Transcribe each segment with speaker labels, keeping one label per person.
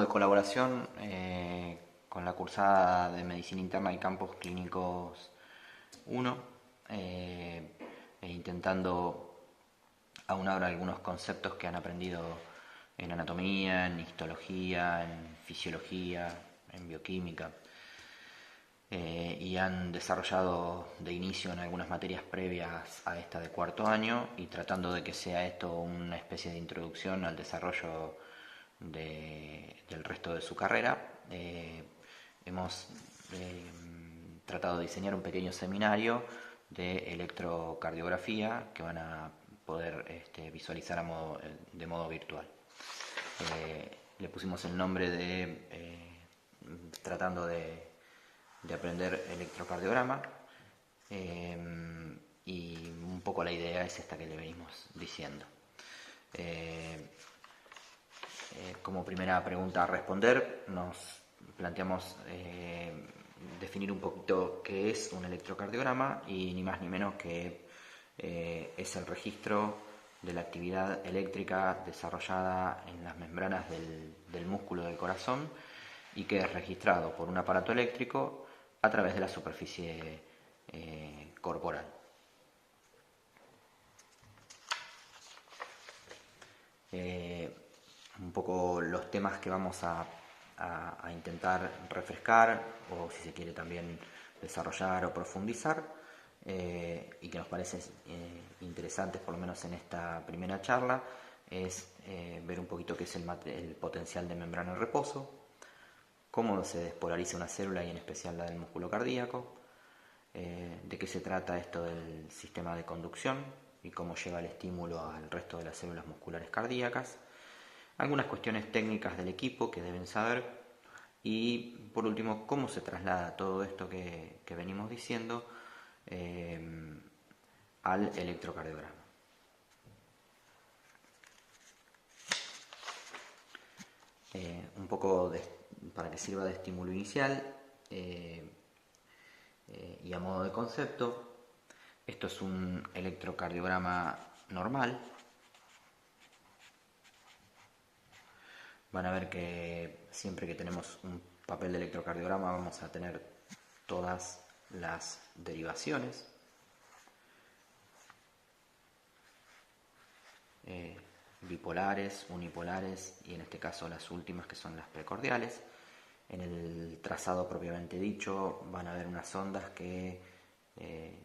Speaker 1: de colaboración con la cursada de Medicina Interna y Campos Clínicos 1, e intentando aunar algunos conceptos que han aprendido en anatomía, en histología, en fisiología, en bioquímica, y han desarrollado de inicio en algunas materias previas a esta de cuarto año, y tratando de que sea esto una especie de introducción al desarrollo del resto de su carrera. Hemos tratado de diseñar un pequeño seminario de electrocardiografía que van a poder visualizar de modo virtual. Le pusimos el nombre de tratando de aprender electrocardiograma, y un poco la idea es esta que le venimos diciendo. Como primera pregunta a responder, nos planteamos definir un poquito qué es un electrocardiograma, y ni más ni menos que es el registro de la actividad eléctrica desarrollada en las membranas del músculo del corazón, y que es registrado por un aparato eléctrico a través de la superficie corporal. Un poco los temas que vamos a intentar refrescar, o si se quiere también desarrollar o profundizar, y que nos parecen interesantes por lo menos en esta primera charla, es ver un poquito qué es el potencial de membrana en reposo, cómo se despolariza una célula y en especial la del músculo cardíaco, de qué se trata esto del sistema de conducción y cómo lleva el estímulo al resto de las células musculares cardíacas, algunas cuestiones técnicas del equipo que deben saber, y por último cómo se traslada todo esto que venimos diciendo al electrocardiograma. Un poco para que sirva de estímulo inicial y a modo de concepto, esto es un electrocardiograma normal. Van a ver que siempre que tenemos un papel de electrocardiograma vamos a tener todas las derivaciones. Bipolares, unipolares y en este caso las últimas, que son las precordiales. En el trazado propiamente dicho van a haber unas ondas que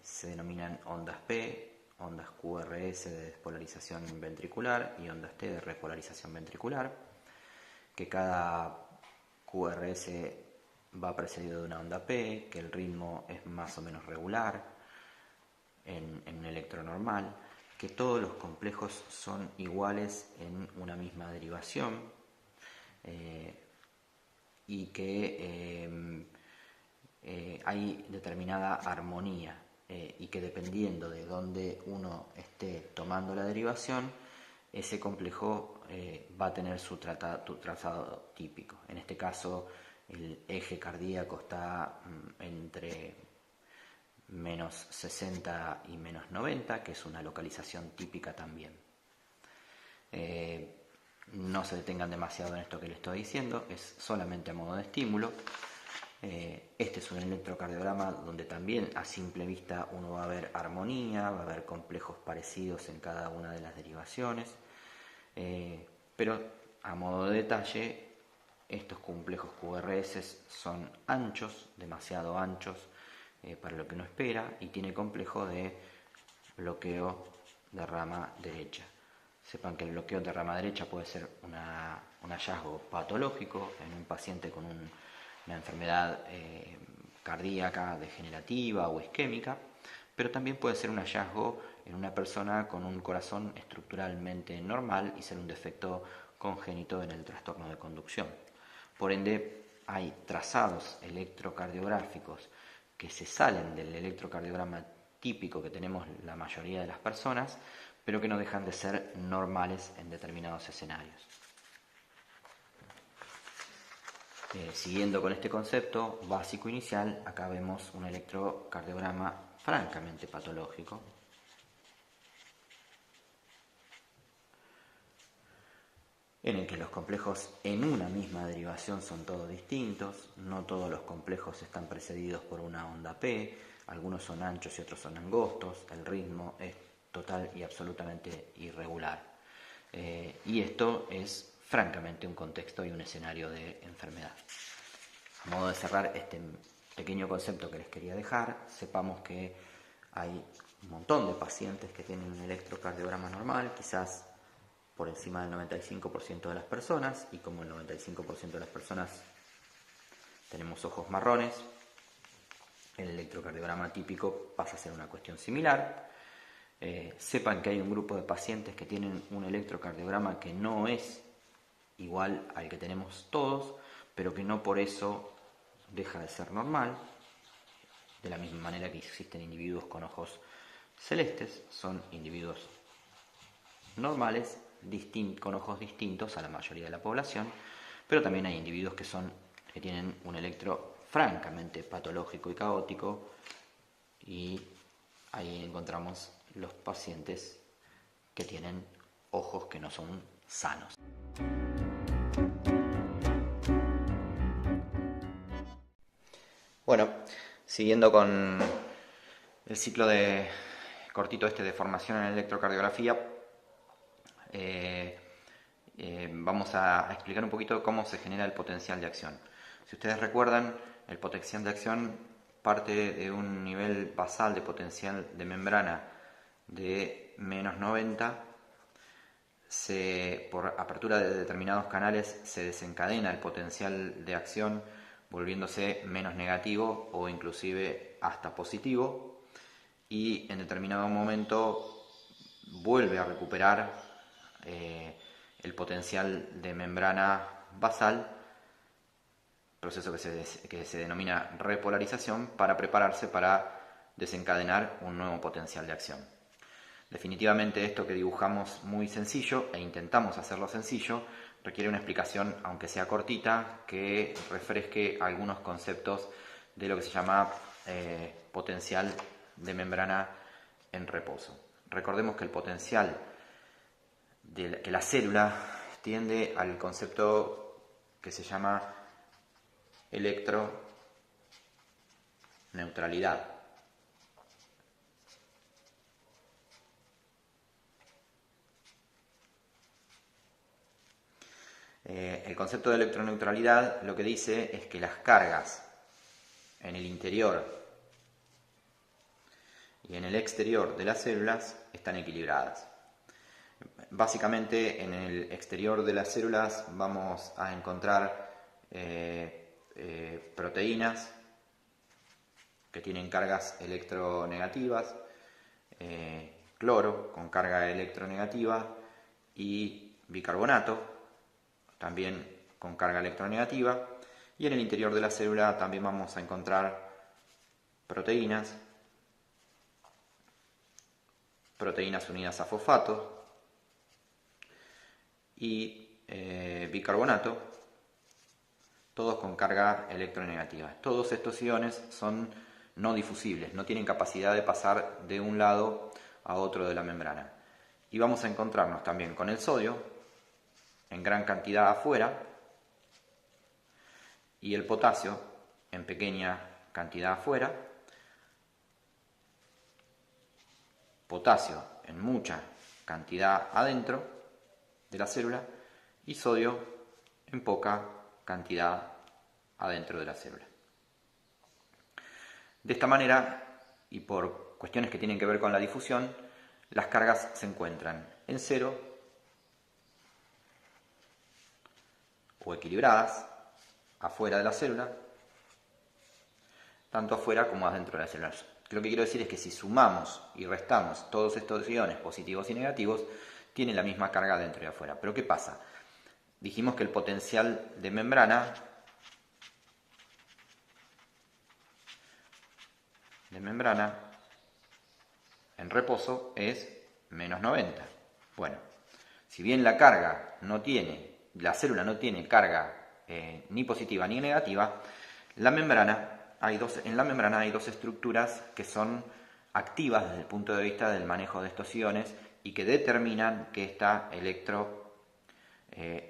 Speaker 1: se denominan ondas P, ondas QRS de despolarización ventricular y ondas T de repolarización ventricular, que cada QRS va precedido de una onda P, que el ritmo es más o menos regular en un electro normal, que todos los complejos son iguales en una misma derivación, y que hay determinada armonía, y que dependiendo de dónde uno esté tomando la derivación, ese complejo va a tener su trazado típico. En este caso, el eje cardíaco está entre menos 60 y menos 90, que es una localización típica también. No se detengan demasiado en esto que les estoy diciendo, es solamente a modo de estímulo. Este es un electrocardiograma donde también a simple vista uno va a ver armonía, va a ver complejos parecidos en cada una de las derivaciones, pero a modo de detalle, estos complejos QRS son anchos, demasiado anchos para lo que uno espera, y tiene complejo de bloqueo de rama derecha. Sepan que el bloqueo de rama derecha puede ser un hallazgo patológico en un paciente con una enfermedad cardíaca degenerativa o isquémica, pero también puede ser un hallazgo en una persona con un corazón estructuralmente normal y ser un defecto congénito en el trastorno de conducción. Por ende, hay trazados electrocardiográficos que se salen del electrocardiograma típico que tenemos la mayoría de las personas, pero que no dejan de ser normales en determinados escenarios. Siguiendo con este concepto básico inicial, acá vemos un electrocardiograma francamente en el que los complejos en una misma derivación son todos distintos, no todos los complejos están precedidos por una onda P, algunos son anchos y otros son angostos, el ritmo es total y absolutamente irregular. Y esto es francamente un contexto y un escenario de enfermedad. A modo de cerrar este pequeño concepto que les quería dejar, sepamos que hay un montón de pacientes que tienen un electrocardiograma normal, quizás por encima del 95% de las personas, y como el 95% de las personas tenemos ojos marrones, el electrocardiograma típico pasa a ser una cuestión similar. Sepan que hay un grupo de pacientes que tienen un electrocardiograma que no es igual al que tenemos todos, pero que no por eso deja de ser normal. De la misma manera que existen individuos con ojos celestes, son individuos normales, con ojos distintos a la mayoría de la población, pero también hay individuos que tienen un electro francamente patológico y caótico, y ahí encontramos los pacientes que tienen ojos que no son sanos. Bueno, siguiendo con el ciclo cortito de formación en electrocardiografía, vamos a explicar un poquito cómo se genera el potencial de acción. Si ustedes recuerdan, el potencial de acción parte de un nivel basal de potencial de membrana de menos 90. Por apertura de determinados canales se desencadena el potencial de acción volviéndose menos negativo o inclusive hasta positivo, y en determinado momento vuelve a recuperar el potencial de membrana basal, proceso que se denomina repolarización, para prepararse para desencadenar un nuevo potencial de acción. Definitivamente esto que dibujamos muy sencillo, e intentamos hacerlo sencillo, requiere una explicación, aunque sea cortita, que refresque algunos conceptos de lo que se llama potencial de membrana en reposo. Recordemos que el potencial que la célula tiende al concepto que se llama electroneutralidad. El concepto de electroneutralidad lo que dice es que las cargas en el interior y en el exterior de las células están equilibradas. Básicamente, en el exterior de las células vamos a encontrar proteínas que tienen cargas electronegativas, cloro con carga electronegativa y bicarbonato también con carga electronegativa, y en el interior de la célula también vamos a encontrar proteínas unidas a fosfato y bicarbonato, todos con carga electronegativa. Todos estos iones son no difusibles, no tienen capacidad de pasar de un lado a otro de la membrana. Y vamos a encontrarnos también con el sodio en gran cantidad afuera y el potasio en pequeña cantidad afuera, potasio en mucha cantidad adentro de la célula y sodio en poca cantidad adentro de la célula. De esta manera, y por cuestiones que tienen que ver con la difusión, las cargas se encuentran en cero o equilibradas afuera de la célula, tanto afuera como adentro de la célula. Lo que quiero decir es que si sumamos y restamos todos estos iones positivos y negativos, tienen la misma carga dentro y afuera. Pero ¿qué pasa? Dijimos que el potencial de membrana en reposo es menos 90. Bueno, si bien la célula no tiene carga ni positiva ni negativa, en la membrana hay dos estructuras que son activas desde el punto de vista del manejo de estos iones y que determinan que esta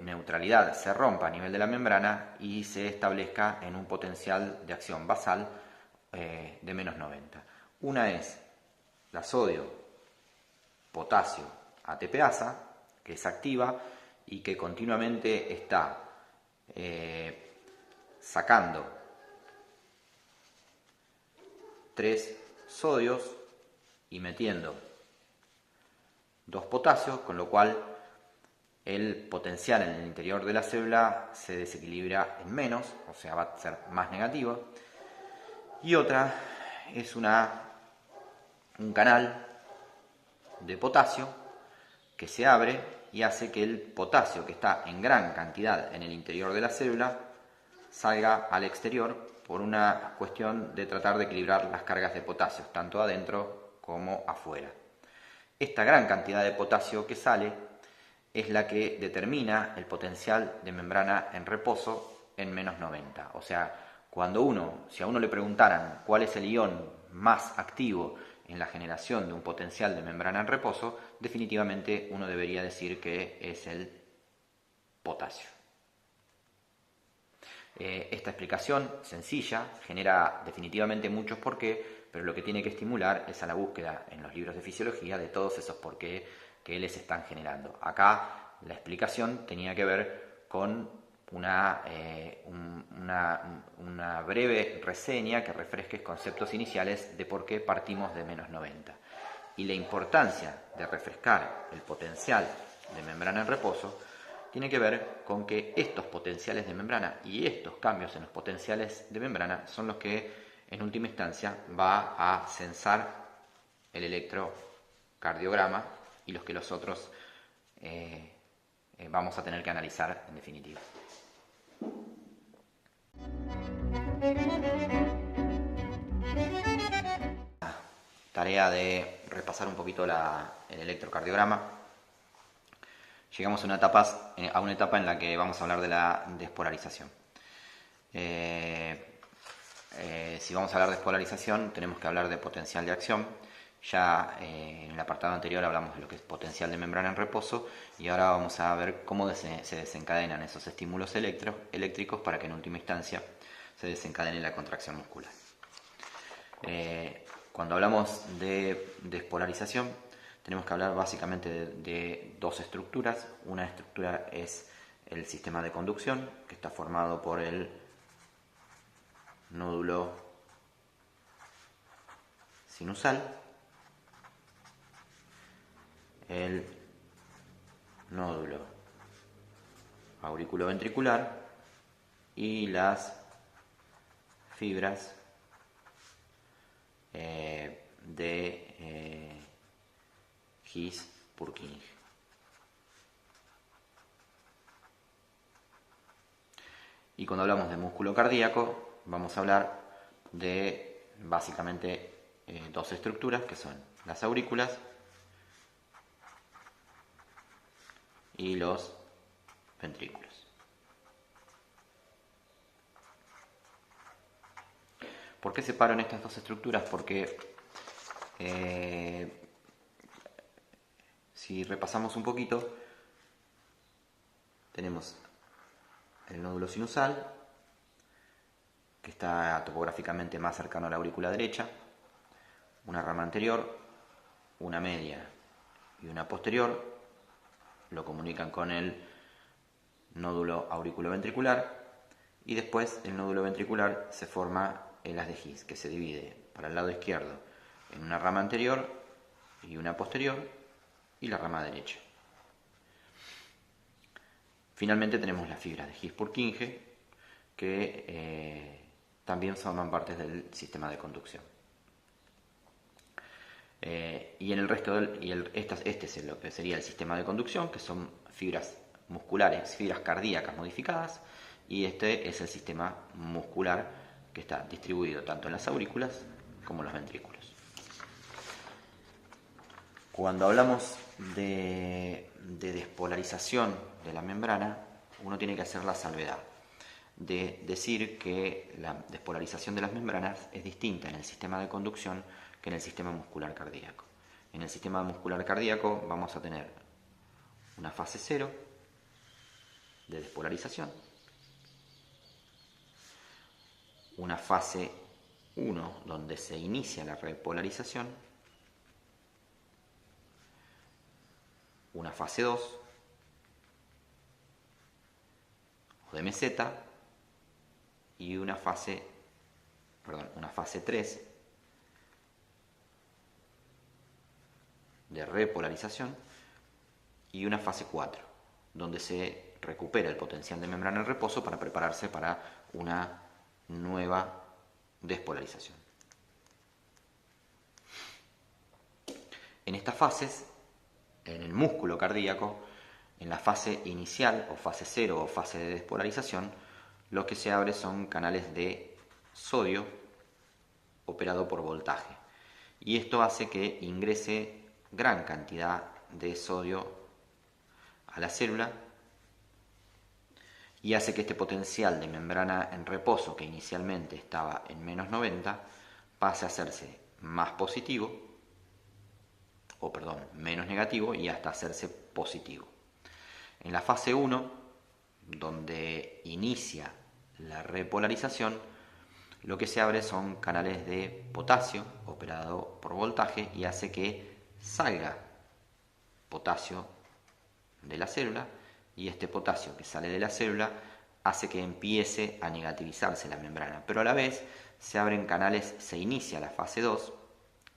Speaker 1: neutralidad se rompa a nivel de la membrana y se establezca en un potencial de acción basal de menos 90. Una es la sodio-potasio ATPasa, que es activa y que continuamente está sacando 3 sodios y metiendo 2 potasios, con lo cual el potencial en el interior de la célula se desequilibra en menos, o sea, va a ser más negativo. Y otra es un canal de potasio que se abre y hace que el potasio, que está en gran cantidad en el interior de la célula, salga al exterior por una cuestión de tratar de equilibrar las cargas de potasio, tanto adentro como afuera. Esta gran cantidad de potasio que sale es la que determina el potencial de membrana en reposo en menos 90. O sea, si a uno le preguntaran cuál es el ion más activo en la generación de un potencial de membrana en reposo, definitivamente uno debería decir que es el potasio. Esta explicación sencilla genera definitivamente muchos porqué, pero lo que tiene que estimular es a la búsqueda en los libros de fisiología de todos esos porqué que les están generando. Acá la explicación tenía que ver con una breve reseña que refresque conceptos iniciales de por qué partimos de menos 90. Y la importancia de refrescar el potencial de membrana en reposo tiene que ver con que estos potenciales de membrana y estos cambios en los potenciales de membrana son los que en última instancia va a censar el electrocardiograma y los que nosotros vamos a tener que analizar en definitiva. Tarea de repasar un poquito el electrocardiograma. Llegamos a una etapa en la que vamos a hablar de la despolarización. Si vamos a hablar de despolarización, tenemos que hablar de potencial de acción. Ya en el apartado anterior hablamos de lo que es potencial de membrana en reposo y ahora vamos a ver cómo se desencadenan esos estímulos eléctricos para que en última instancia se desencadene la contracción muscular. Cuando hablamos de despolarización, tenemos que hablar básicamente de dos estructuras. Una estructura es el sistema de conducción, que está formado por el nódulo sinusal, el nódulo auriculoventricular y las fibras de His-Purkinje. Y cuando hablamos de músculo cardíaco, vamos a hablar de básicamente dos estructuras que son las aurículas y los ventrículos. ¿Por qué separo en estas dos estructuras? Porque si repasamos un poquito, tenemos el nódulo sinusal, que está topográficamente más cercano a la aurícula derecha, una rama anterior, una media y una posterior, lo comunican con el nódulo auriculoventricular, y después el nódulo ventricular se forma el haz de His, que se divide para el lado izquierdo en una rama anterior y una posterior, y la rama derecha. Finalmente tenemos las fibras de His-Purkinje, que también forman parte del sistema de conducción. Y en el resto este es lo que sería el sistema de conducción, que son fibras musculares, fibras cardíacas modificadas, y este es el sistema muscular que está distribuido tanto en las aurículas como en los ventrículos. Cuando hablamos de despolarización de la membrana, uno tiene que hacer la salvedad de decir que la despolarización de las membranas es distinta en el sistema de conducción que en el sistema muscular cardíaco. En el sistema muscular cardíaco vamos a tener una fase 0 de despolarización, una fase 1 donde se inicia la repolarización, una fase 2 o de meseta y una fase 3 de repolarización y una fase 4 donde se recupera el potencial de membrana en reposo para prepararse para una nueva despolarización. En estas fases, en el músculo cardíaco, en la fase inicial o fase 0 o fase de despolarización, lo que se abre son canales de sodio operado por voltaje. Y esto hace que ingrese gran cantidad de sodio a la célula y hace que este potencial de membrana en reposo, que inicialmente estaba en menos 90, pase a hacerse menos negativo y hasta hacerse positivo. En la fase 1, donde inicia la repolarización, lo que se abre son canales de potasio operado por voltaje y hace que salga potasio de la célula, y este potasio que sale de la célula hace que empiece a negativizarse la membrana, pero a la vez se abren canales, se inicia la fase 2,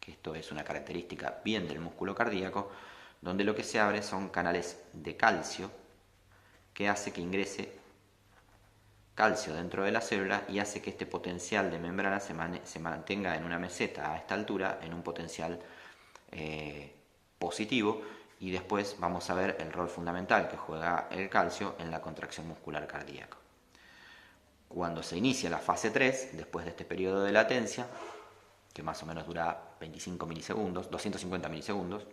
Speaker 1: que esto es una característica bien del músculo cardíaco, donde lo que se abre son canales de calcio, que hace que ingrese calcio dentro de la célula y hace que este potencial de membrana se mantenga en una meseta a esta altura, en un potencial positivo, y después vamos a ver el rol fundamental que juega el calcio en la contracción muscular cardíaca. Cuando se inicia la fase 3, después de este periodo de latencia, que más o menos dura 25 milisegundos, 250 milisegundos,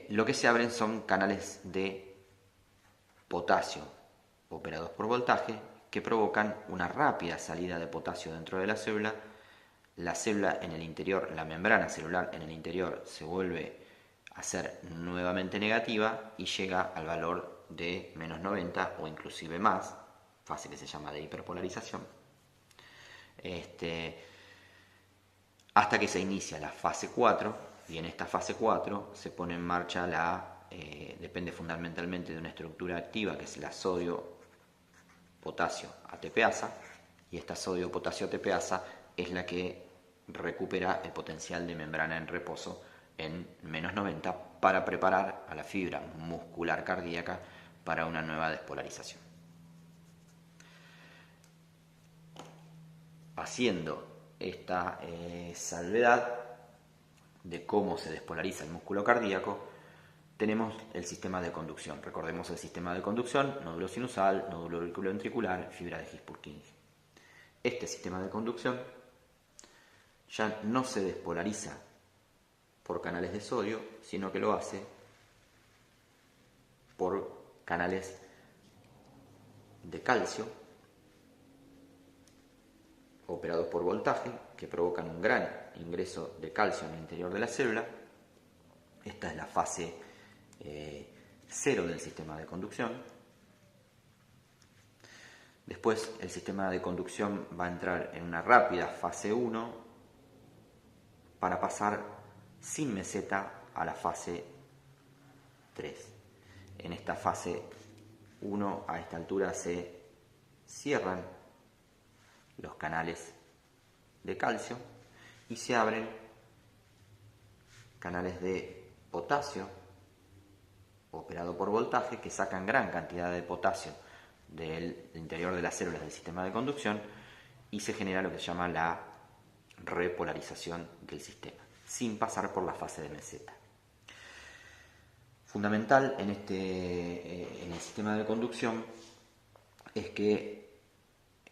Speaker 1: lo que se abren son canales de potasio operados por voltaje que provocan una rápida salida de potasio dentro de la célula. La célula en el interior, la membrana celular en el interior se vuelve a ser nuevamente negativa y llega al valor de menos 90 o inclusive más, fase que se llama de hiperpolarización, hasta que se inicia la fase 4, y en esta fase 4 se pone en marcha depende fundamentalmente de una estructura activa que es la sodio-potasio ATPasa, y esta sodio-potasio ATPasa es la que recupera el potencial de membrana en reposo en menos 90 para preparar a la fibra muscular cardíaca para una nueva despolarización. Haciendo esta salvedad de cómo se despolariza el músculo cardíaco, tenemos el sistema de conducción. Recordemos el sistema de conducción: nódulo sinusal, nódulo auriculoventricular, fibra de His-Purkinje. Este sistema de conducción ya no se despolariza por canales de sodio, sino que lo hace por canales de calcio operados por voltaje, que provocan un gran ingreso de calcio en el interior de la célula. Esta es la fase 0 del sistema de conducción. Después el sistema de conducción va a entrar en una rápida fase 1 para pasar sin meseta a la fase 3. En esta fase 1, a esta altura, se cierran los canales de calcio y se abren canales de potasio operado por voltaje, que sacan gran cantidad de potasio del interior de las células del sistema de conducción, y se genera lo que se llama la repolarización del sistema, sin pasar por la fase de meseta. Fundamental en el sistema de conducción es que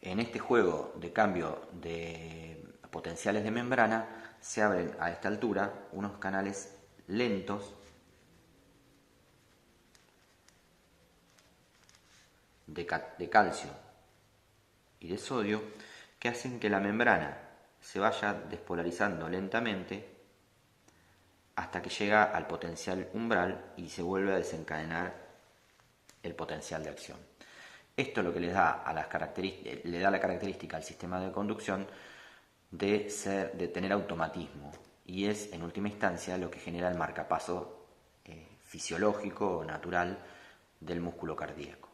Speaker 1: en este juego de cambio de potenciales de membrana se abren a esta altura unos canales lentos de calcio y de sodio, que hacen que la membrana se vaya despolarizando lentamente hasta que llega al potencial umbral y se vuelve a desencadenar el potencial de acción. Esto es lo que le da la característica al sistema de conducción de tener automatismo, y es en última instancia lo que genera el marcapaso fisiológico o natural del músculo cardíaco.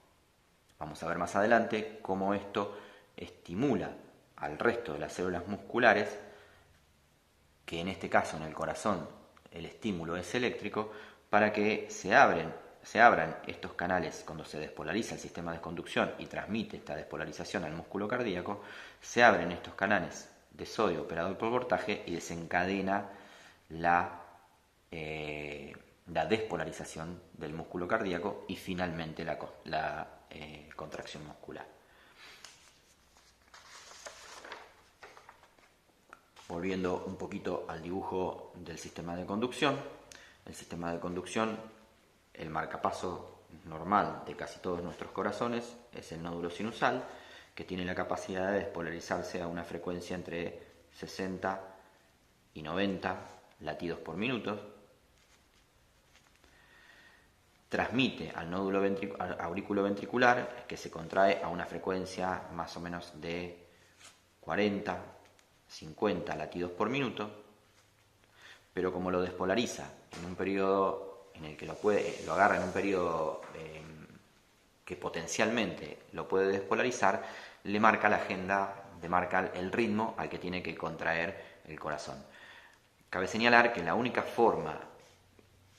Speaker 1: Vamos a ver más adelante cómo esto estimula al resto de las células musculares, que en este caso en el corazón el estímulo es eléctrico, para que se abran estos canales cuando se despolariza el sistema de conducción y transmite esta despolarización al músculo cardíaco. Se abren estos canales de sodio operado por voltaje y desencadena la despolarización del músculo cardíaco y finalmente la contracción muscular. Volviendo un poquito al dibujo del sistema de conducción. El sistema de conducción, el marcapaso normal de casi todos nuestros corazones es el nódulo sinusal, que tiene la capacidad de despolarizarse a una frecuencia entre 60 y 90 latidos por minuto. Transmite al nódulo auriculoventricular, que se contrae a una frecuencia más o menos de 40, 50 latidos por minuto, pero como lo despolariza en un periodo en el que lo agarra en un periodo que potencialmente lo puede despolarizar, le marca la agenda, le marca el ritmo al que tiene que contraer el corazón. Cabe señalar que la única forma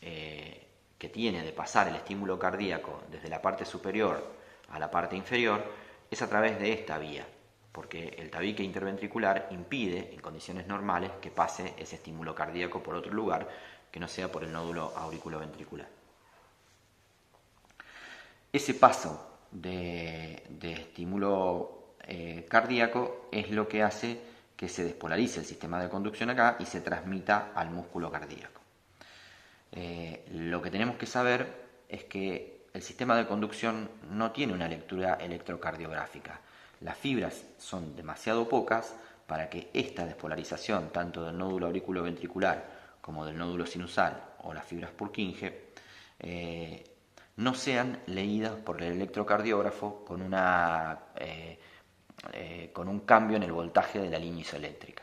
Speaker 1: que tiene de pasar el estímulo cardíaco desde la parte superior a la parte inferior es a través de esta vía, porque el tabique interventricular impide en condiciones normales que pase ese estímulo cardíaco por otro lugar que no sea por el nódulo auriculoventricular. Ese paso de estímulo cardíaco es lo que hace que se despolarice el sistema de conducción acá y se transmita al músculo cardíaco. Lo que tenemos que saber es que el sistema de conducción no tiene una lectura electrocardiográfica. Las fibras son demasiado pocas para que esta despolarización, tanto del nódulo auriculoventricular como del nódulo sinusal o las fibras Purkinje, no sean leídas por el electrocardiógrafo con un cambio en el voltaje de la línea isoeléctrica.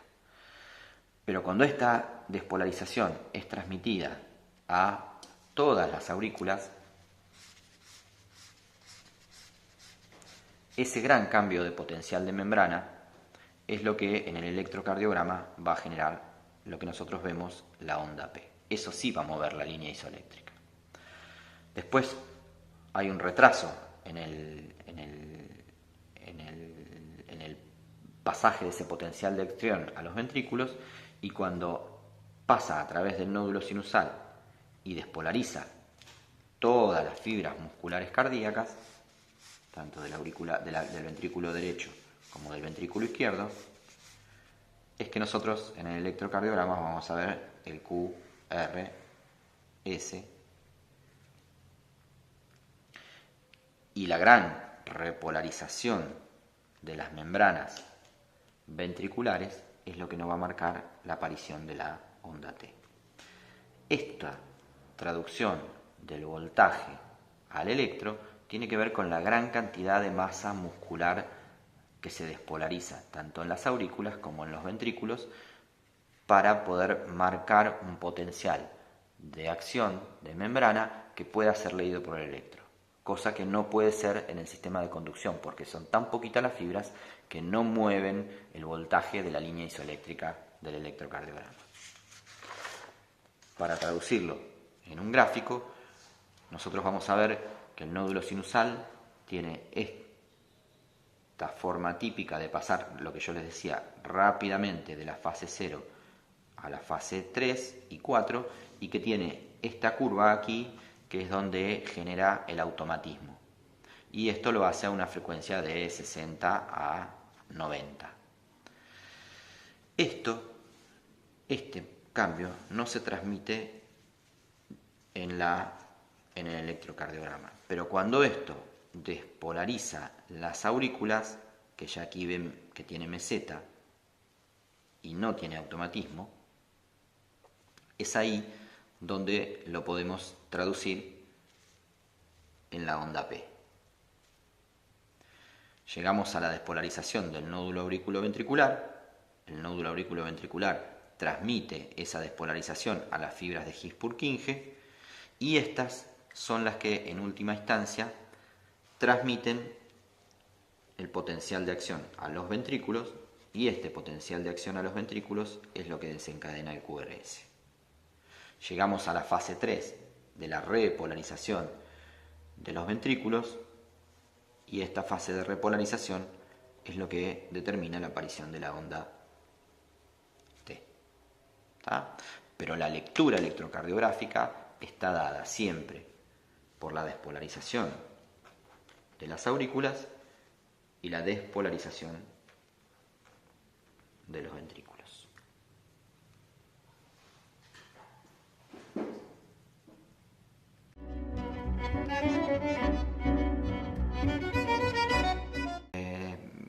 Speaker 1: Pero cuando esta despolarización es transmitida a todas las aurículas, ese gran cambio de potencial de membrana es lo que en el electrocardiograma va a generar lo que nosotros vemos, la onda P. Eso sí va a mover la línea isoeléctrica. Después hay un retraso en el pasaje de ese potencial de acción a los ventrículos, y cuando pasa a través del nódulo sinusal y despolariza todas las fibras musculares cardíacas, tanto del ventrículo derecho como del ventrículo izquierdo, es que nosotros en el electrocardiograma vamos a ver el Q, R, S, y la gran repolarización de las membranas ventriculares es lo que nos va a marcar la aparición de la onda T. Esta traducción del voltaje al electro tiene que ver con la gran cantidad de masa muscular que se despolariza tanto en las aurículas como en los ventrículos para poder marcar un potencial de acción de membrana que pueda ser leído por el electro, cosa que no puede ser en el sistema de conducción porque son tan poquitas las fibras que no mueven el voltaje de la línea isoeléctrica del electrocardiograma. Para traducirlo en un gráfico, nosotros vamos a ver que el nódulo sinusal tiene esta forma típica de pasar, lo que yo les decía, rápidamente de la fase 0 a la fase 3 y 4, y que tiene esta curva aquí, que es donde genera el automatismo. Y esto lo hace a una frecuencia de 60 a 90. Este cambio no se transmite en el electrocardiograma, pero cuando esto despolariza las aurículas, que ya aquí ven que tiene meseta y no tiene automatismo, es ahí donde lo podemos traducir en la onda P. Llegamos a la despolarización del nódulo auriculoventricular. El nódulo auriculoventricular transmite esa despolarización a las fibras de His-Purkinje y estas son las que en última instancia transmiten el potencial de acción a los ventrículos, y este potencial de acción a los ventrículos es lo que desencadena el QRS. Llegamos a la fase 3 de la repolarización de los ventrículos, y esta fase de repolarización es lo que determina la aparición de la onda T. ¿Tá? Pero la lectura electrocardiográfica está dada siempre por la despolarización de las aurículas y la despolarización de los ventrículos.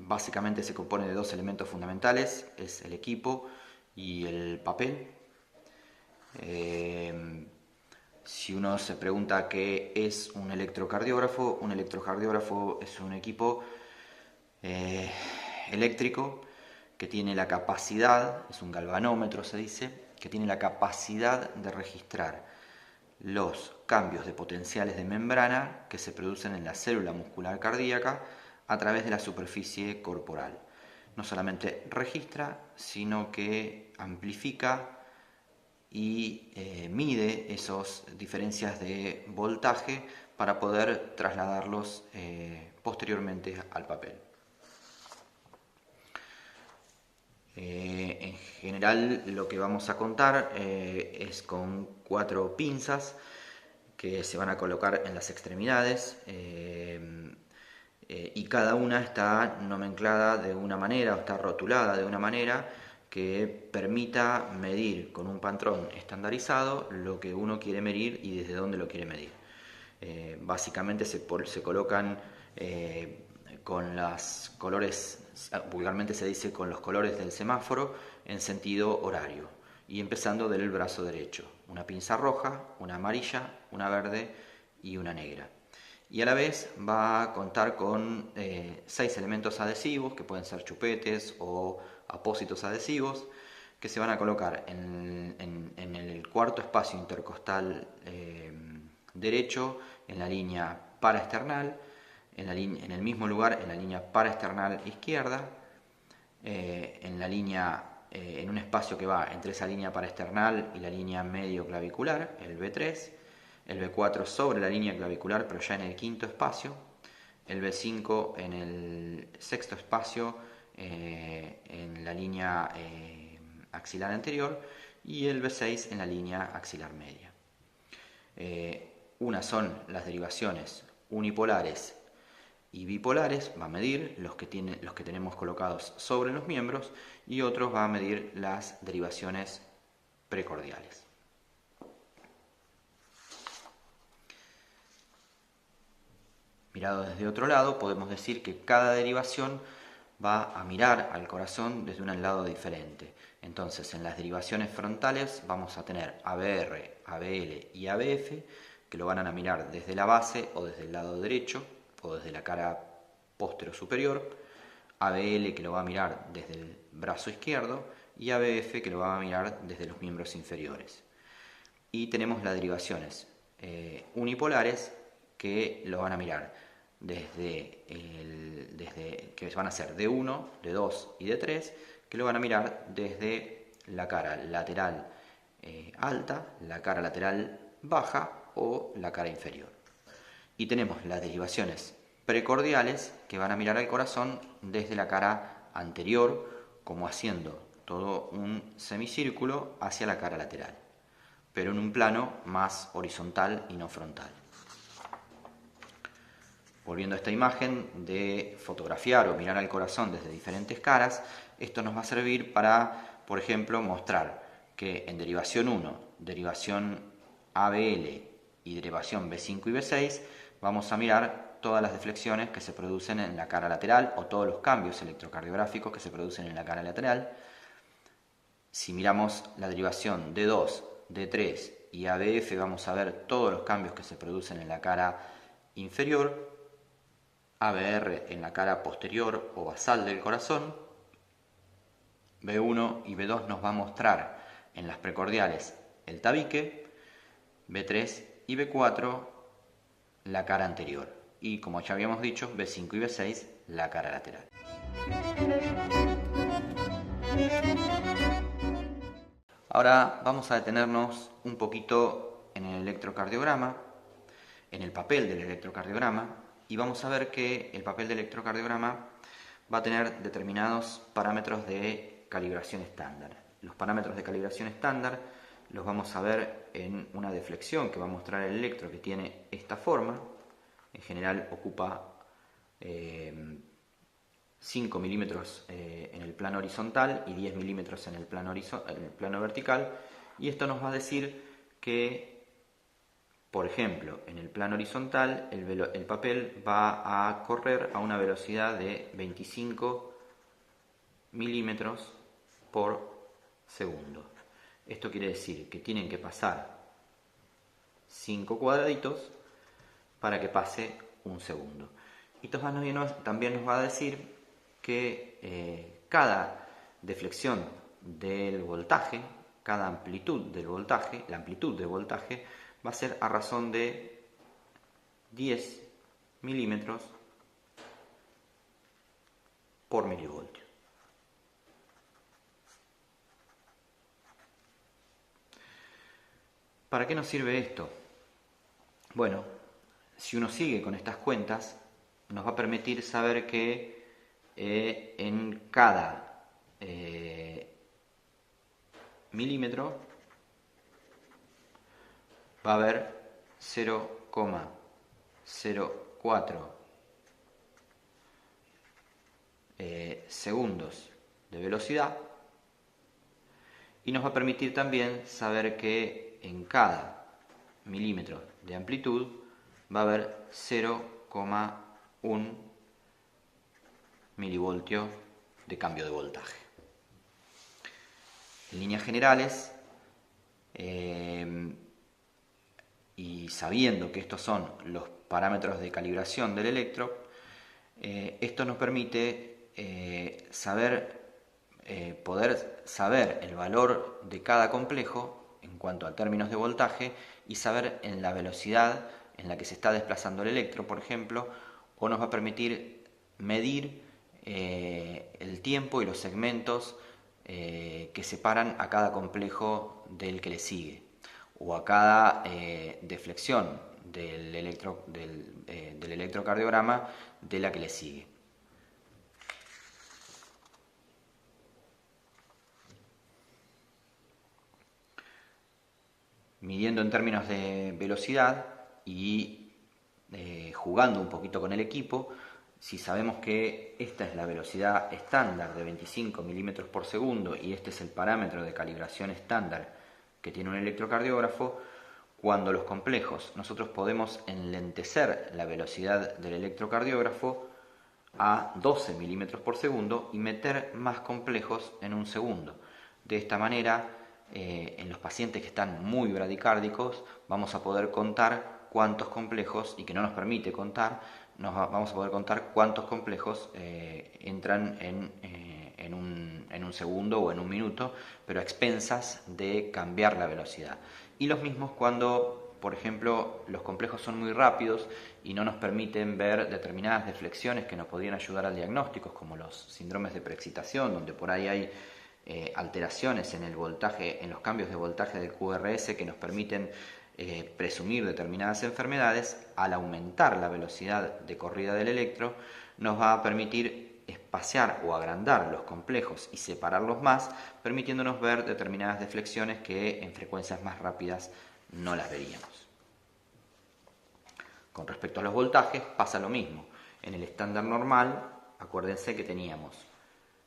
Speaker 1: Básicamente se compone de dos elementos fundamentales, es el equipo y el papel. Si uno se pregunta qué es un electrocardiógrafo es un equipo eléctrico que tiene la capacidad, es un galvanómetro se dice, que tiene la capacidad de registrar los cambios de potenciales de membrana que se producen en la célula muscular cardíaca a través de la superficie corporal. No solamente registra, sino que amplifica y mide esas diferencias de voltaje para poder trasladarlos posteriormente al papel. En general lo que vamos a contar es con 4 pinzas que se van a colocar en las extremidades y cada una está nomenclada de una manera o está rotulada de una manera que permita medir con un patrón estandarizado lo que uno quiere medir y desde dónde lo quiere medir. Básicamente se colocan con los colores, vulgarmente se dice con los colores del semáforo en sentido horario y empezando del brazo derecho, una pinza roja, una amarilla, una verde y una negra. Y a la vez va a contar con 6 elementos adhesivos que pueden ser chupetes o apósitos adhesivos que se van a colocar en el cuarto espacio intercostal derecho, en la línea paraesternal, en el mismo lugar en la línea paraesternal izquierda, en un espacio que va entre esa línea paraesternal y la línea medio clavicular, el B3, el B4 sobre la línea clavicular pero ya en el quinto espacio, el B5 en el sexto espacio en la línea axilar anterior y el B6 en la línea axilar media. Unas son las derivaciones unipolares y bipolares, va a medir los que tenemos colocados sobre los miembros, y otros va a medir las derivaciones precordiales. Mirado desde otro lado, podemos decir que cada derivación va a mirar al corazón desde un lado diferente. Entonces, en las derivaciones frontales vamos a tener ABR, ABL y ABF, que lo van a mirar desde la base o desde el lado derecho o desde la cara póstero superior, ABL que lo va a mirar desde el brazo izquierdo y ABF que lo va a mirar desde los miembros inferiores. Y tenemos las derivaciones unipolares que lo van a mirar desde que van a ser D1, D2 y D3, que lo van a mirar desde la cara lateral alta, la cara lateral baja o la cara inferior. Y tenemos las derivaciones precordiales que van a mirar al corazón desde la cara anterior, como haciendo todo un semicírculo hacia la cara lateral, pero en un plano más horizontal y no frontal. Volviendo a esta imagen de fotografiar o mirar al corazón desde diferentes caras, esto nos va a servir para, por ejemplo, mostrar que en derivación 1, derivación ABL y derivación B5 y B6, vamos a mirar todas las deflexiones que se producen en la cara lateral o todos los cambios electrocardiográficos que se producen en la cara lateral. Si miramos la derivación D2, D3 y ABF vamos a ver todos los cambios que se producen en la cara inferior, ABR en la cara posterior o basal del corazón, B1 y B2 nos va a mostrar en las precordiales el tabique, B3 y B4 la cara anterior y, como ya habíamos dicho, B5 y B6 la cara lateral. Ahora vamos a detenernos un poquito en el electrocardiograma, en el papel del electrocardiograma, y vamos a ver que el papel del electrocardiograma va a tener determinados parámetros de calibración estándar. Los parámetros de calibración estándar los vamos a ver en una deflexión que va a mostrar el electro, que tiene esta forma. En general ocupa 5 milímetros en el plano horizontal y 10 milímetros en el plano vertical, y esto nos va a decir que, por ejemplo, en el plano horizontal el papel va a correr a una velocidad de 25 milímetros por segundo. Esto quiere decir que tienen que pasar 5 cuadraditos para que pase un segundo. Y también nos va a decir que cada deflexión del voltaje, cada amplitud del voltaje, la amplitud del voltaje va a ser a razón de 10 milímetros por milivoltio. ¿Para qué nos sirve esto? Bueno, si uno sigue con estas cuentas, nos va a permitir saber que en cada milímetro va a haber 0,04 segundos de velocidad, y nos va a permitir también saber que en cada milímetro de amplitud va a haber 0,1 milivoltio de cambio de voltaje. En líneas generales, y sabiendo que estos son los parámetros de calibración del electro, esto nos permite poder saber el valor de cada complejo en cuanto a términos de voltaje y saber en la velocidad en la que se está desplazando el electro, por ejemplo, o nos va a permitir medir el tiempo y los segmentos que separan a cada complejo del que le sigue, o a cada deflexión del electrocardiograma de la que le sigue. Midiendo en términos de velocidad y jugando un poquito con el equipo, si sabemos que esta es la velocidad estándar de 25 milímetros por segundo y este es el parámetro de calibración estándar que tiene un electrocardiógrafo, cuando los complejos, nosotros podemos enlentecer la velocidad del electrocardiógrafo a 12 milímetros por segundo y meter más complejos en un segundo. De esta manera, en los pacientes que están muy bradicárdicos, vamos a poder contar cuántos complejos, y que no nos permite contar, vamos a poder contar cuántos complejos entran en un segundo o en un minuto, pero a expensas de cambiar la velocidad. Y los mismos cuando, por ejemplo, los complejos son muy rápidos y no nos permiten ver determinadas deflexiones que nos podrían ayudar al diagnóstico, como los síndromes de preexcitación, donde por ahí hay alteraciones en el voltaje, en los cambios de voltaje del QRS que nos permiten presumir determinadas enfermedades. Al aumentar la velocidad de corrida del electro, nos va a permitir espaciar o agrandar los complejos y separarlos más, permitiéndonos ver determinadas deflexiones que en frecuencias más rápidas no las veríamos. Con respecto a los voltajes pasa lo mismo. En el estándar normal, acuérdense que teníamos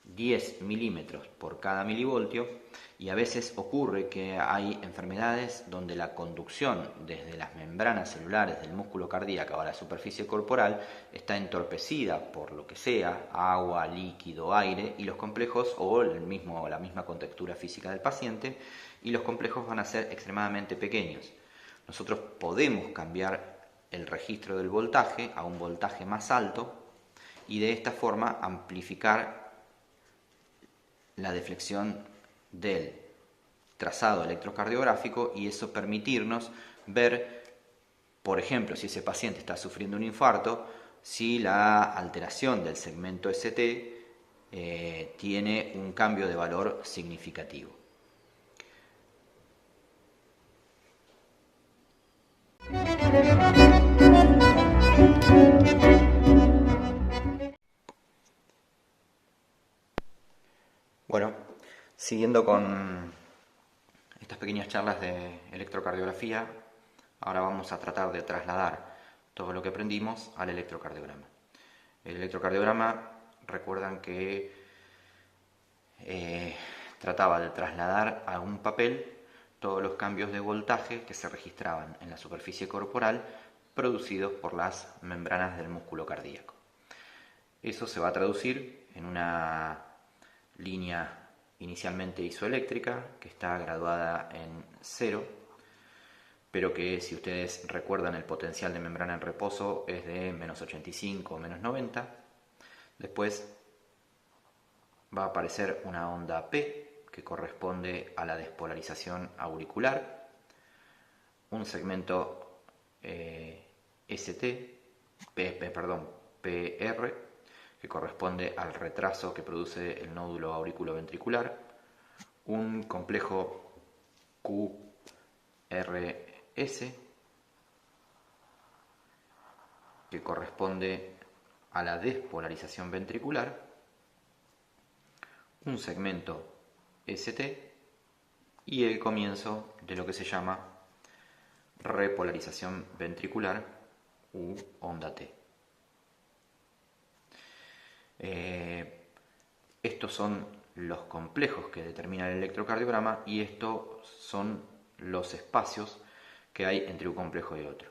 Speaker 1: 10 milímetros por cada milivoltio, y a veces ocurre que hay enfermedades donde la conducción desde las membranas celulares del músculo cardíaco a la superficie corporal está entorpecida por lo que sea, agua, líquido, aire, y los complejos o la misma contextura física del paciente y los complejos van a ser extremadamente pequeños. Nosotros podemos cambiar el registro del voltaje a un voltaje más alto y de esta forma amplificar la deflexión del trazado electrocardiográfico y eso permitirnos ver, por ejemplo, si ese paciente está sufriendo un infarto, si la alteración del segmento ST tiene un cambio de valor significativo. Bueno, siguiendo con estas pequeñas charlas de electrocardiografía, ahora vamos a tratar de trasladar todo lo que aprendimos al electrocardiograma. El electrocardiograma, recuerdan que trataba de trasladar a un papel todos los cambios de voltaje que se registraban en la superficie corporal producidos por las membranas del músculo cardíaco. Eso se va a traducir en una línea inicialmente isoeléctrica que está graduada en 0, pero que, si ustedes recuerdan, el potencial de membrana en reposo es de menos 85 o menos 90. Después va a aparecer una onda P que corresponde a la despolarización auricular, un segmento PR, que corresponde al retraso que produce el nódulo auriculoventricular, un complejo QRS que corresponde a la despolarización ventricular, un segmento ST y el comienzo de lo que se llama repolarización ventricular u onda T. Estos son los complejos que determina el electrocardiograma y estos son los espacios que hay entre un complejo y otro.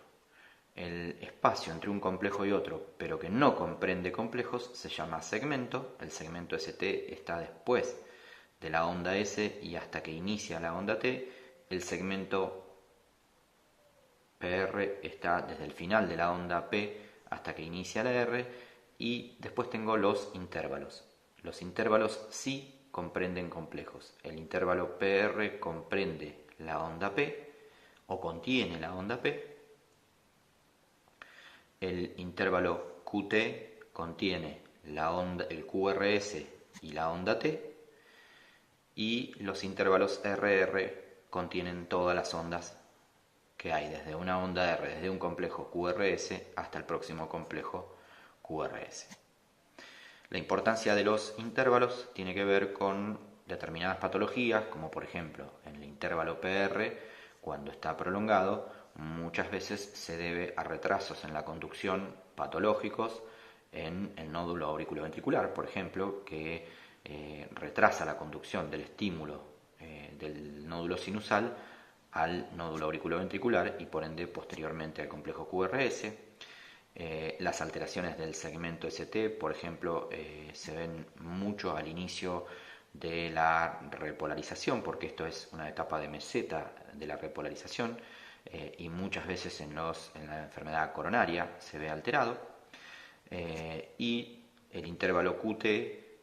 Speaker 1: El espacio entre un complejo y otro, pero que no comprende complejos, se llama segmento. El segmento ST está después de la onda S y hasta que inicia la onda T. El segmento PR está desde el final de la onda P hasta que inicia la R. Y después tengo los intervalos. Los intervalos sí comprenden complejos. El intervalo PR comprende la onda P o contiene la onda P. El intervalo QT contiene la onda, el QRS y la onda T. Y los intervalos RR contienen todas las ondas que hay, desde una onda R, desde un complejo QRS hasta el próximo complejo QRS. La importancia de los intervalos tiene que ver con determinadas patologías, como por ejemplo en el intervalo PR, cuando está prolongado, muchas veces se debe a retrasos en la conducción patológicos en el nódulo auriculoventricular, por ejemplo, que retrasa la conducción del estímulo del nódulo sinusal al nódulo auriculoventricular y por ende posteriormente al complejo QRS. Las alteraciones del segmento ST, por ejemplo, se ven mucho al inicio de la repolarización, porque esto es una etapa de meseta de la repolarización, y muchas veces en la enfermedad coronaria se ve alterado. Y el intervalo QT,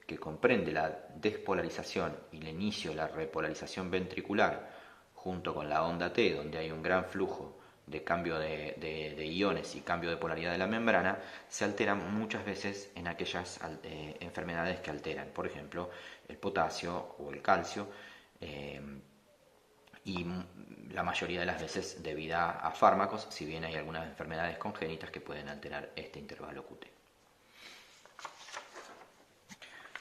Speaker 1: que comprende la despolarización y el inicio de la repolarización ventricular junto con la onda T, donde hay un gran flujo de cambio de iones y cambio de polaridad de la membrana, se alteran muchas veces en aquellas enfermedades que alteran, por ejemplo, el potasio o el calcio, y la mayoría de las veces debido a fármacos, si bien hay algunas enfermedades congénitas que pueden alterar este intervalo QT.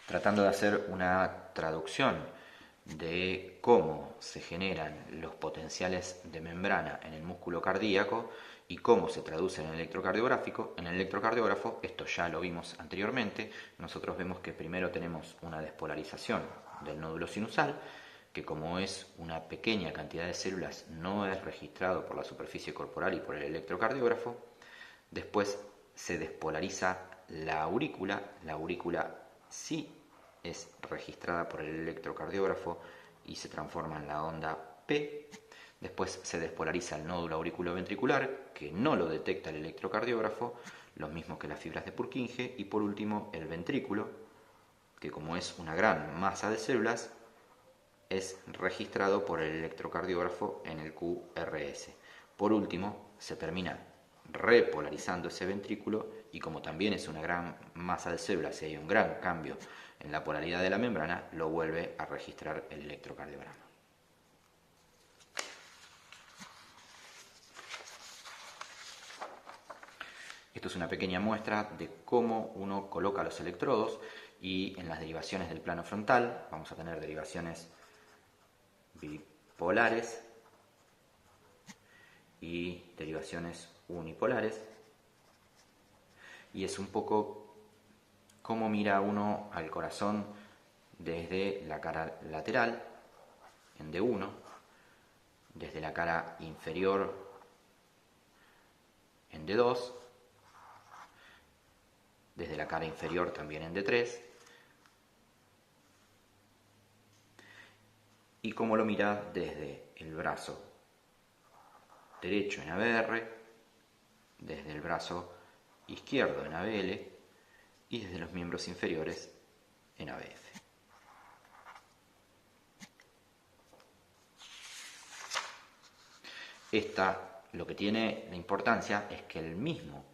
Speaker 1: Tratando de hacer una traducción de cómo se generan los potenciales de membrana en el músculo cardíaco y cómo se traduce en el electrocardiógrafo, esto ya lo vimos anteriormente. Nosotros vemos que primero tenemos una despolarización del nódulo sinusal, que como es una pequeña cantidad de células no es registrado por la superficie corporal y por el electrocardiógrafo. Después se despolariza la aurícula sí es registrada por el electrocardiógrafo y se transforma en la onda P, después se despolariza el nódulo auriculoventricular, que no lo detecta el electrocardiógrafo, lo mismo que las fibras de Purkinje, y por último el ventrículo, que como es una gran masa de células, es registrado por el electrocardiógrafo en el QRS. Por último, se termina repolarizando ese ventrículo y como también es una gran masa de células y hay un gran cambio en la polaridad de la membrana, lo vuelve a registrar el electrocardiograma. Esto es una pequeña muestra de cómo uno coloca los electrodos y en las derivaciones del plano frontal vamos a tener derivaciones bipolares y derivaciones unipolares, y es un poco cómo mira uno al corazón desde la cara lateral en D1, desde la cara inferior en D2, desde la cara inferior también en D3, y cómo lo mira desde el brazo derecho en ABR, desde el brazo izquierdo en ABL y desde los miembros inferiores en ABF. Esta, lo que tiene la importancia es que el mismo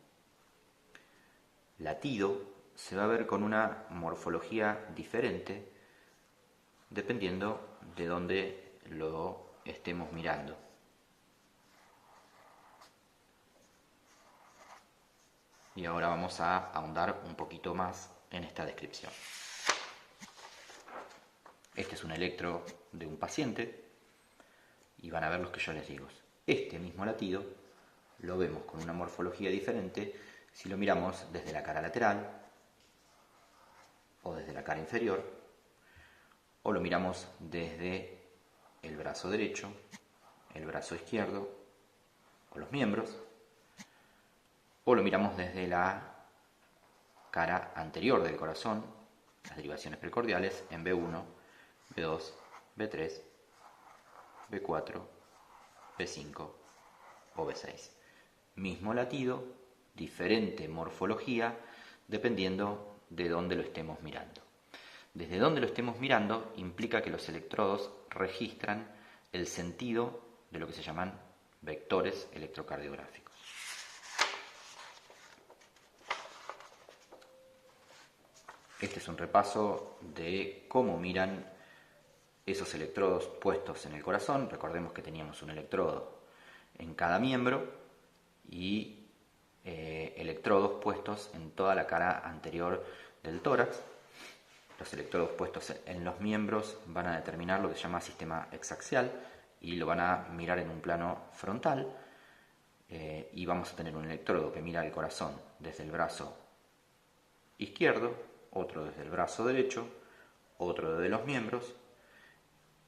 Speaker 1: latido se va a ver con una morfología diferente dependiendo de dónde lo estemos mirando. Y ahora vamos a ahondar un poquito más en esta descripción. Este es un electro de un paciente y van a ver los que yo les digo. Este mismo latido lo vemos con una morfología diferente si lo miramos desde la cara lateral o desde la cara inferior, o lo miramos desde el brazo derecho, el brazo izquierdo o los miembros, o lo miramos desde la cara anterior del corazón, las derivaciones precordiales en B1, B2, B3, B4, B5 o B6. Mismo latido, diferente morfología, dependiendo de dónde lo estemos mirando. Desde donde lo estemos mirando implica que los electrodos registran el sentido de lo que se llaman vectores electrocardiográficos. Este es un repaso de cómo miran esos electrodos puestos en el corazón. Recordemos que teníamos un electrodo en cada miembro y electrodos puestos en toda la cara anterior del tórax. Los electrodos puestos en los miembros van a determinar lo que se llama sistema exaxial y lo van a mirar en un plano frontal, y vamos a tener un electrodo que mira el corazón desde el brazo izquierdo, otro desde el brazo derecho, otro desde los miembros,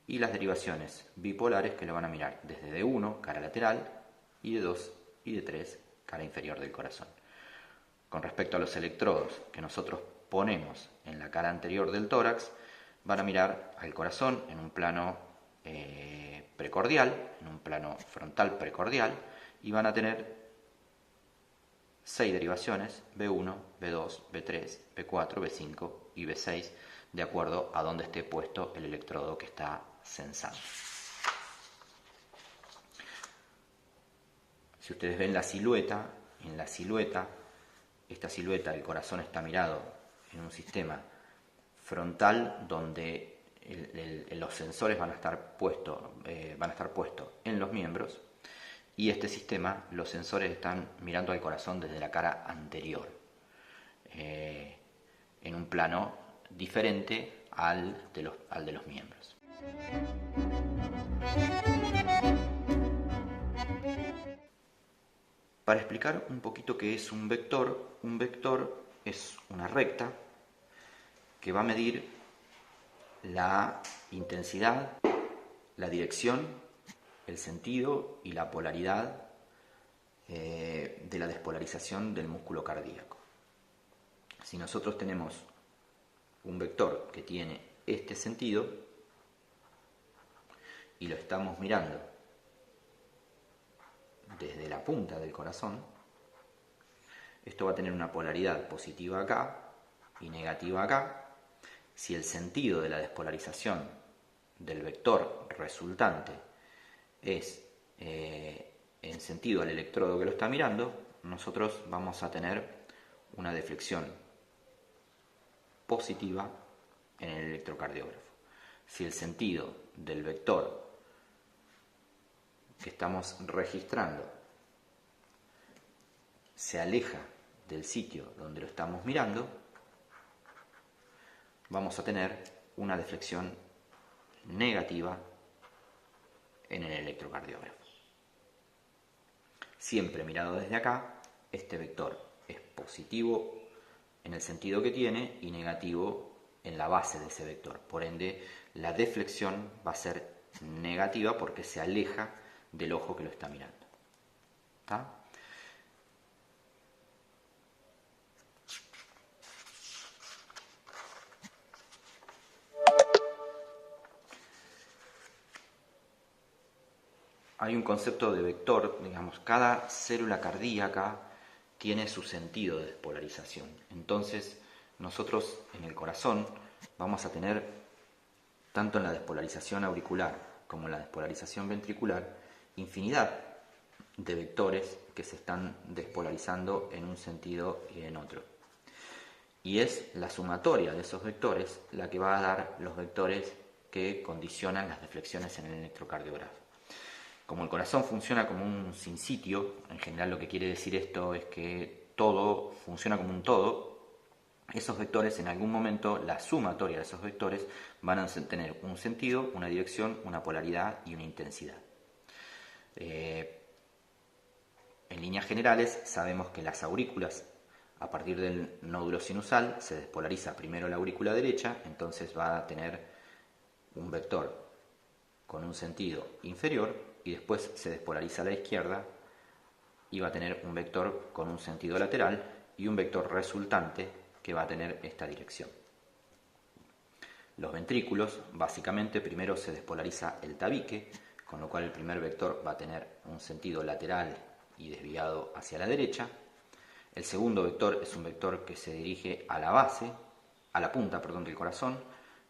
Speaker 1: y las derivaciones bipolares que lo van a mirar desde D1, cara lateral, y D2 y D3, cara inferior del corazón. Con respecto a los electrodos que nosotros ponemos en la cara anterior del tórax, van a mirar al corazón en un plano precordial, en un plano frontal precordial, y van a tener 6 derivaciones, B1, B2, B3, B4, B5 y B6, de acuerdo a donde esté puesto el electrodo que está sensando. Si ustedes ven la silueta, en la silueta, esta silueta, el corazón está mirado en un sistema frontal donde los sensores van a estar puestos en los miembros, y este sistema, los sensores están mirando al corazón desde la cara anterior, en un plano diferente al de los miembros. Para explicar un poquito qué es un vector es una recta que va a medir la intensidad, la dirección, el sentido y la polaridad de la despolarización del músculo cardíaco. Si nosotros tenemos un vector que tiene este sentido y lo estamos mirando desde la punta del corazón, esto va a tener una polaridad positiva acá y negativa acá. Si el sentido de la despolarización del vector resultante es en sentido al electrodo que lo está mirando, nosotros vamos a tener una deflexión positiva en el electrocardiógrafo. Si el sentido del vector que estamos registrando se aleja del sitio donde lo estamos mirando, vamos a tener una deflexión negativa en el electrocardiógrafo. Siempre mirado desde acá, este vector es positivo en el sentido que tiene y negativo en la base de ese vector. Por ende, la deflexión va a ser negativa porque se aleja del ojo que lo está mirando. ¿Está? Hay un concepto de vector, digamos, cada célula cardíaca tiene su sentido de despolarización. Entonces, nosotros en el corazón vamos a tener, tanto en la despolarización auricular como en la despolarización ventricular, infinidad de vectores que se están despolarizando en un sentido y en otro. Y es la sumatoria de esos vectores la que va a dar los vectores que condicionan las deflexiones en el electrocardiograma. Como el corazón funciona como un sinsitio, en general lo que quiere decir esto es que todo funciona como un todo, esos vectores en algún momento, la sumatoria de esos vectores van a tener un sentido, una dirección, una polaridad y una intensidad. En líneas generales sabemos que las aurículas, a partir del nódulo sinusal, se despolariza primero la aurícula derecha, entonces va a tener un vector con un sentido inferior, y después se despolariza a la izquierda y va a tener un vector con un sentido lateral y un vector resultante que va a tener esta dirección. Los ventrículos, básicamente, primero se despolariza el tabique, con lo cual el primer vector va a tener un sentido lateral y desviado hacia la derecha. El segundo vector es un vector que se dirige a la base, a la punta, del corazón,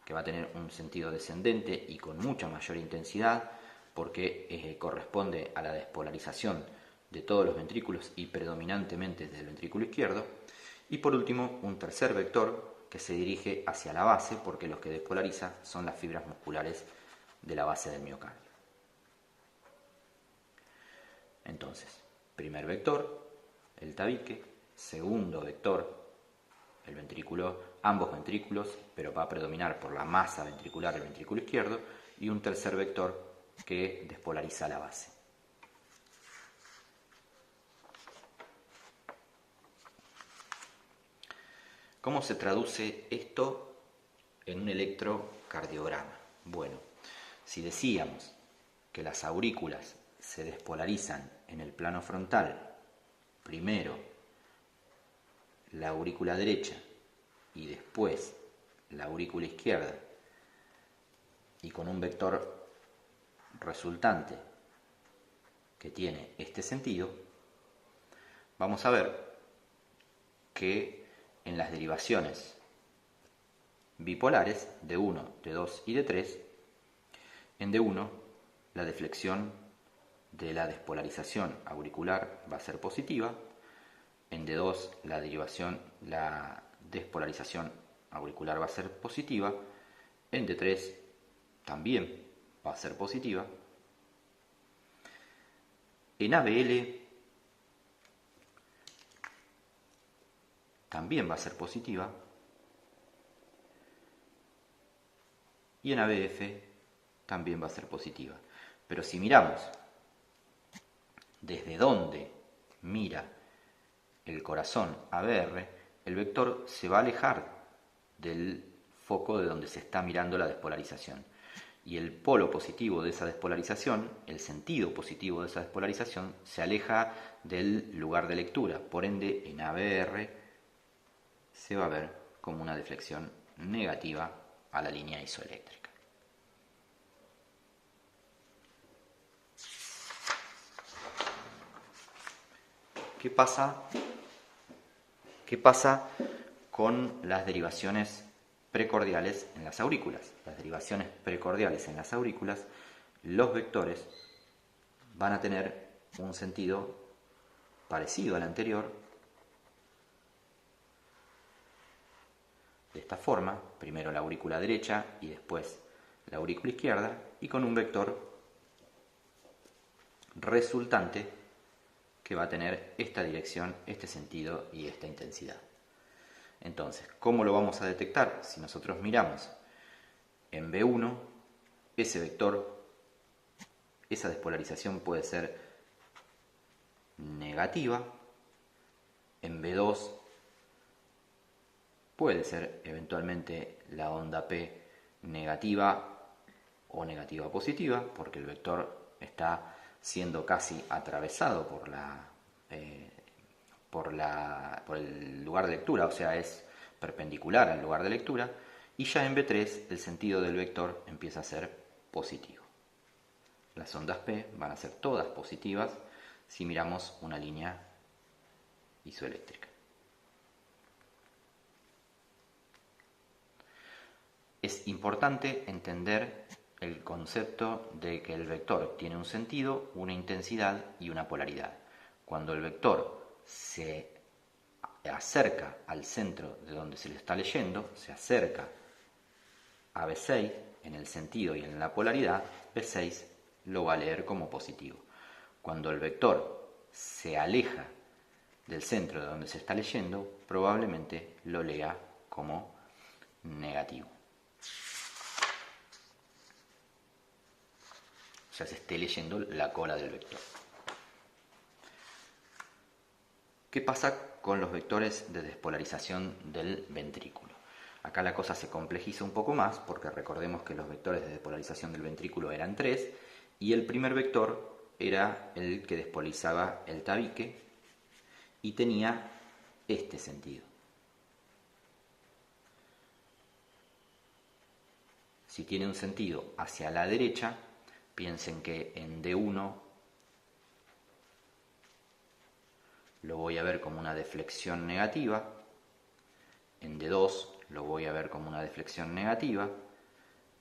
Speaker 1: que va a tener un sentido descendente y con mucha mayor intensidad, porque corresponde a la despolarización de todos los ventrículos y predominantemente del ventrículo izquierdo. Y por último, un tercer vector que se dirige hacia la base, porque los que despolariza son las fibras musculares de la base del miocardio. Entonces, primer vector, el tabique; segundo vector, el ventrículo, ambos ventrículos, pero va a predominar por la masa ventricular el ventrículo izquierdo; y un tercer vector que despolariza la base. ¿Cómo se traduce esto en un electrocardiograma? Bueno, si decíamos que las aurículas se despolarizan en el plano frontal, primero la aurícula derecha y después la aurícula izquierda, y con un vector resultante que tiene este sentido, vamos a ver que en las derivaciones bipolares de 1, de 2 y de 3, en D1 la deflexión de la despolarización auricular va a ser positiva, en D2 la despolarización auricular va a ser positiva, en D3 también va a ser positiva, en ABL también va a ser positiva, y en ABF también va a ser positiva. Pero si miramos desde donde mira el corazón ABR, el vector se va a alejar del foco de donde se está mirando la despolarización. Y el polo positivo de esa despolarización, el sentido positivo de esa despolarización, se aleja del lugar de lectura. Por ende, en ABR se va a ver como una deflexión negativa a la línea isoeléctrica. ¿Qué pasa? ¿Qué pasa con las derivaciones precordiales en las aurículas? Las derivaciones precordiales en las aurículas, los vectores van a tener un sentido parecido al anterior, de esta forma, primero la aurícula derecha y después la aurícula izquierda, y con un vector resultante que va a tener esta dirección, este sentido y esta intensidad. Entonces, ¿cómo lo vamos a detectar? Si nosotros miramos en B1, ese vector, esa despolarización puede ser negativa, en B2 puede ser eventualmente la onda P negativa o negativa positiva, porque el vector está siendo casi atravesado por el lugar de lectura, o sea, es perpendicular al lugar de lectura, y ya en B3 el sentido del vector empieza a ser positivo. Las ondas P van a ser todas positivas si miramos una línea isoeléctrica. Es importante entender el concepto de que el vector tiene un sentido, una intensidad y una polaridad. Cuando el vector se acerca al centro de donde se le está leyendo, se acerca a B6 en el sentido y en la polaridad, B6 lo va a leer como positivo. Cuando el vector se aleja del centro de donde se está leyendo, probablemente lo lea como negativo. O sea, se esté leyendo la cola del vector. ¿Qué pasa con los vectores de despolarización del ventrículo? Acá la cosa se complejiza un poco más porque recordemos que los vectores de despolarización del ventrículo eran 3 y el primer vector era el que despolarizaba el tabique y tenía este sentido. Si tiene un sentido hacia la derecha, piensen que en D1 lo voy a ver como una deflexión negativa, en D2 lo voy a ver como una deflexión negativa,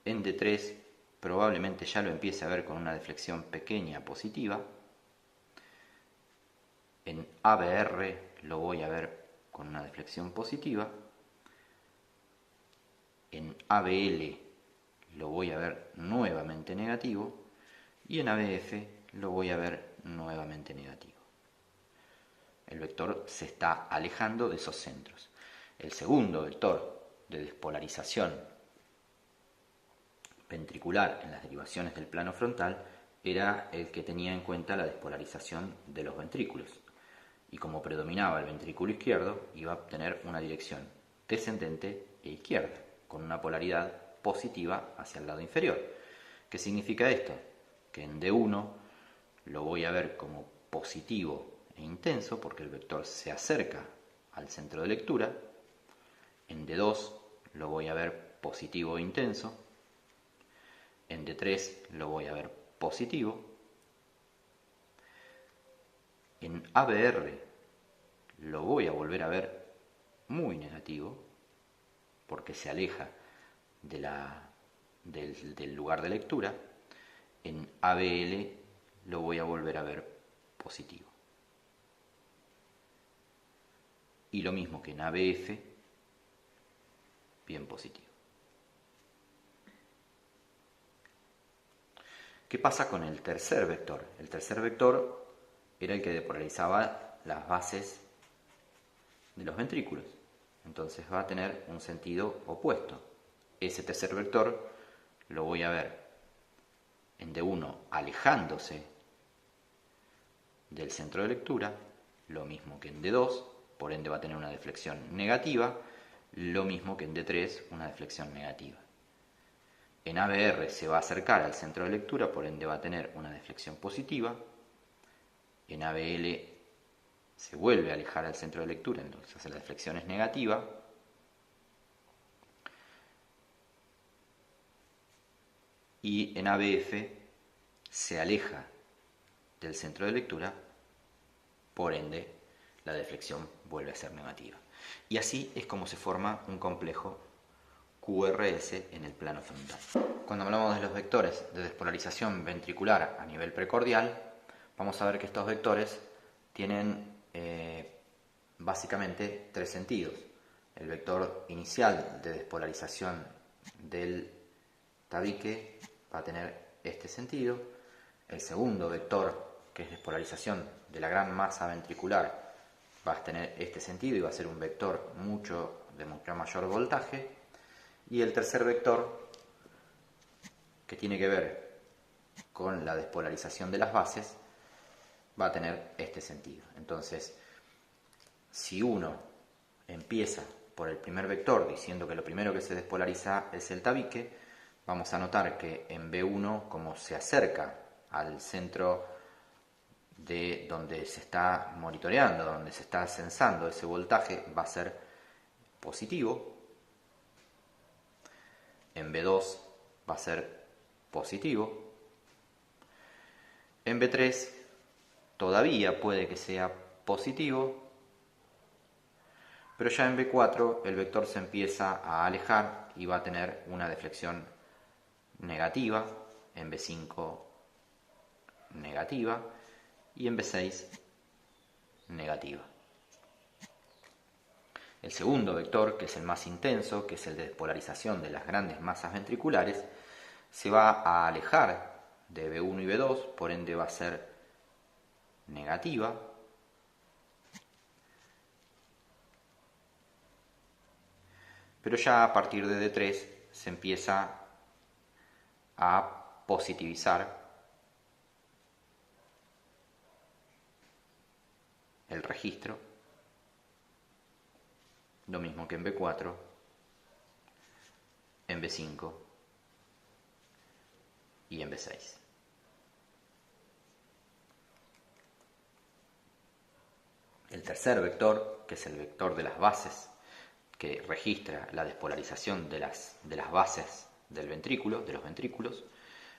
Speaker 1: en D3 probablemente ya lo empiece a ver con una deflexión pequeña positiva, en ABR lo voy a ver con una deflexión positiva, en ABL lo voy a ver nuevamente negativo y en ABF lo voy a ver nuevamente negativo. El vector se está alejando de esos centros. El segundo vector de despolarización ventricular en las derivaciones del plano frontal era el que tenía en cuenta la despolarización de los ventrículos. Y como predominaba el ventrículo izquierdo, iba a obtener una dirección descendente e izquierda, con una polaridad positiva hacia el lado inferior. ¿Qué significa esto? Que en D1 lo voy a ver como positivo e intenso porque el vector se acerca al centro de lectura. En D2 lo voy a ver positivo e intenso. En D3 lo voy a ver positivo. En ABR lo voy a volver a ver muy negativo porque se aleja del lugar de lectura. En ABL lo voy a volver a ver positivo. Y lo mismo que en ABF, bien positivo. ¿Qué pasa con el tercer vector? El tercer vector era el que despolarizaba las bases de los ventrículos. Entonces va a tener un sentido opuesto. Ese tercer vector lo voy a ver en D1 alejándose del centro de lectura, lo mismo que en D2, por ende va a tener una deflexión negativa, lo mismo que en D3, una deflexión negativa. En ABR se va a acercar al centro de lectura, por ende va a tener una deflexión positiva. En ABL se vuelve a alejar al centro de lectura, entonces la deflexión es negativa. Y en ABF se aleja del centro de lectura, por ende la deflexión vuelve a ser negativa. Y así es como se forma un complejo QRS en el plano frontal. Cuando hablamos de los vectores de despolarización ventricular a nivel precordial, vamos a ver que estos vectores tienen básicamente tres sentidos. El vector inicial de despolarización del tabique va a tener este sentido. El segundo vector, que es despolarización de la gran masa ventricular, va a tener este sentido y va a ser un vector de mucho mayor voltaje. Y el tercer vector, que tiene que ver con la despolarización de las bases, va a tener este sentido. Entonces, si uno empieza por el primer vector diciendo que lo primero que se despolariza es el tabique, vamos a notar que en B1, como se acerca al centro de donde se está monitoreando, donde se está censando ese voltaje, va a ser positivo. En B2 va a ser positivo. En B3 todavía puede que sea positivo, pero ya en B4 el vector se empieza a alejar y va a tener una deflexión negativa, en B5 negativa y en B6 negativa. El segundo vector, que es el más intenso, que es el de despolarización de las grandes masas ventriculares, se va a alejar de B1 y B2, por ende va a ser negativa. Pero ya a partir de D3 se empieza a positivizar el registro, lo mismo que en B4, en B5 y en B6. El tercer vector, que es el vector de las bases, que registra la despolarización de las bases del ventrículo, de los ventrículos,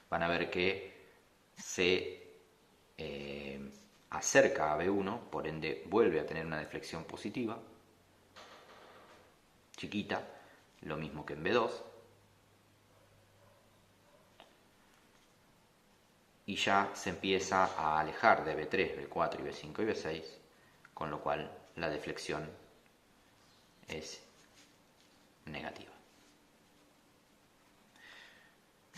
Speaker 1: van a ver que se acerca a B1, por ende vuelve a tener una deflexión positiva, chiquita, lo mismo que en B2, y ya se empieza a alejar de B3, B4 y B5 y B6, con lo cual la deflexión es negativa.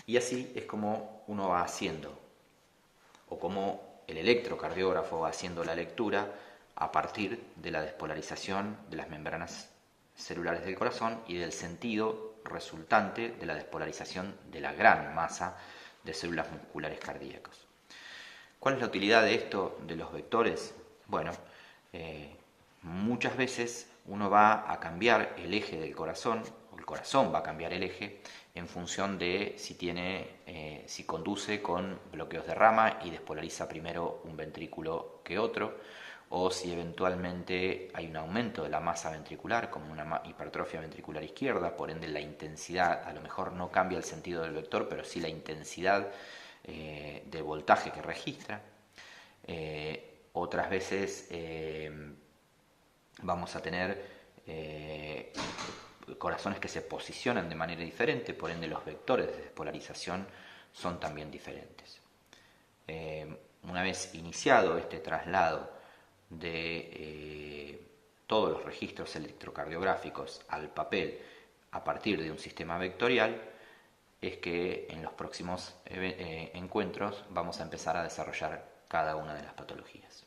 Speaker 1: Y así es como uno va haciendo, o como el electrocardiógrafo va haciendo la lectura a partir de la despolarización de las membranas celulares del corazón y del sentido resultante de la despolarización de la gran masa de células musculares cardíacas. ¿Cuál es la utilidad de esto, de los vectores? Bueno, muchas veces uno va a cambiar el eje del corazón, o el corazón va a cambiar el eje en función de si conduce con bloqueos de rama y despolariza primero un ventrículo que otro, o si eventualmente hay un aumento de la masa ventricular, como una hipertrofia ventricular izquierda, por ende la intensidad, a lo mejor no cambia el sentido del vector, pero sí la intensidad de voltaje que registra. Otras veces vamos a tener corazones que se posicionan de manera diferente, por ende los vectores de despolarización son también diferentes. Una vez iniciado este traslado de todos los registros electrocardiográficos al papel a partir de un sistema vectorial, es que en los próximos encuentros vamos a empezar a desarrollar cada una de las patologías.